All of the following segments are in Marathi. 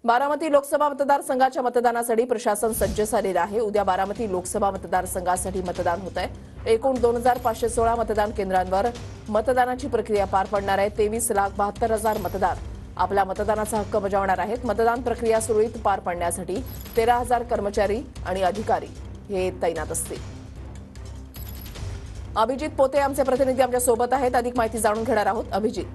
बारामती लोकसभा मतदारसंघाच्या मतदानासाठी प्रशासन सज्ज झालेलं आहे। उद्या बारामती लोकसभा मतदारसंघासाठी मतदान होत आहे। एकूण 2516 मतदान केंद्रांवर मतदानाची प्रक्रिया पार पडणार आहे। 23,72,000 मतदार आपला मतदानाचा हक्क बजावणार आहेत। मतदान प्रक्रिया सुरळीत पार पाडण्यासाठी 13,000 कर्मचारी आणि अधिकारी हे तैनात असतील। अभिजित पोते आमचे प्रतिनिधी आमच्या सोबत आहेत। अधिक माहिती जाणून घेणार आहोत। अभिजित,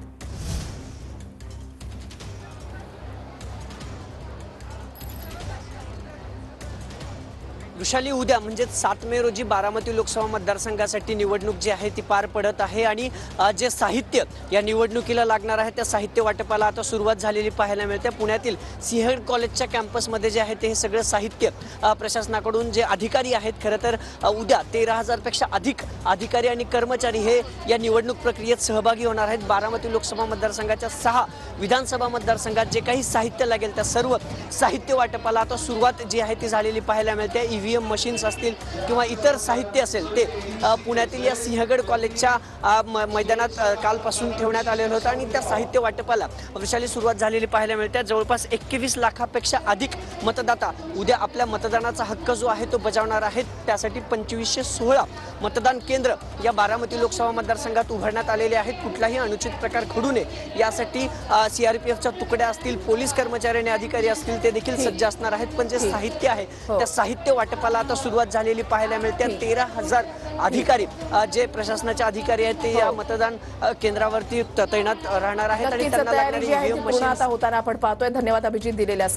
वृषाली, उद्या म्हणजे 7 मे रोजी बारामती लोकसभा मतदारसंघासाठी निवडणूक जी आहे ती पार पडत आहे आणि जे साहित्य या निवडणुकीला लागणार आहे त्या साहित्य वाटपाला आता सुरुवात झालेली पाहायला मिळते। पुण्यातील सिंहगड कॉलेजच्या कॅम्पसमध्ये जे आहे ते हे सगळं साहित्य प्रशासनाकडून जे अधिकारी आहेत, खरं तर उद्या 13,000 पेक्षा अधिक अधिकारी आणि कर्मचारी हे या निवडणूक प्रक्रियेत सहभागी होणार आहेत। बारामती लोकसभा मतदारसंघाच्या 6 विधानसभा मतदारसंघात जे काही साहित्य लागेल त्या सर्व साहित्य वाटपाला आता सुरुवात जी आहे ती झालेली पाहायला मिळते। ईव्हीएम मशीन्स असतील किंवा इतर साहित्य असेल ते पुण्यातील या सिंहगड कॉलेजच्या मैदानात कालपासून ठेवण्यात आलेलं होतं आणि त्या साहित्य वाटपाला वृषाली सुरुवात झालेली पाहायला मिळते। जवळपास 21 लाखापेक्षा अधिक मतदाता उद्या आपल्या मतदानाचा हक्क जो आहे तो बजावणार आहेत। त्यासाठी 2516 मतदान केंद्र या बारामती लोकसभा मतदारसंघात उभारण्यात आलेले आहेत। कुठलाही अनुचित प्रकार घडू नये यासाठी सीआरपीएफच्या तुकड्या असतील, पोलीस कर्मचारी आणि अधिकारी असतील ते देखील सज्ज असणार आहेत। पण जे साहित्य आहे त्या साहित्य वाटपाला आता सुरुवात झालेली पाहायला मिळते। 13,000 अधिकारी जे प्रशासनाचे अधिकारी आहेत ते या मतदान केंद्रावरती तैनात राहणार आहेत आणि त्यांना लागणारी ईव्हीएम मशीन आता होताना आपण पाहतोय। धन्यवाद अभिजित दिलेल्या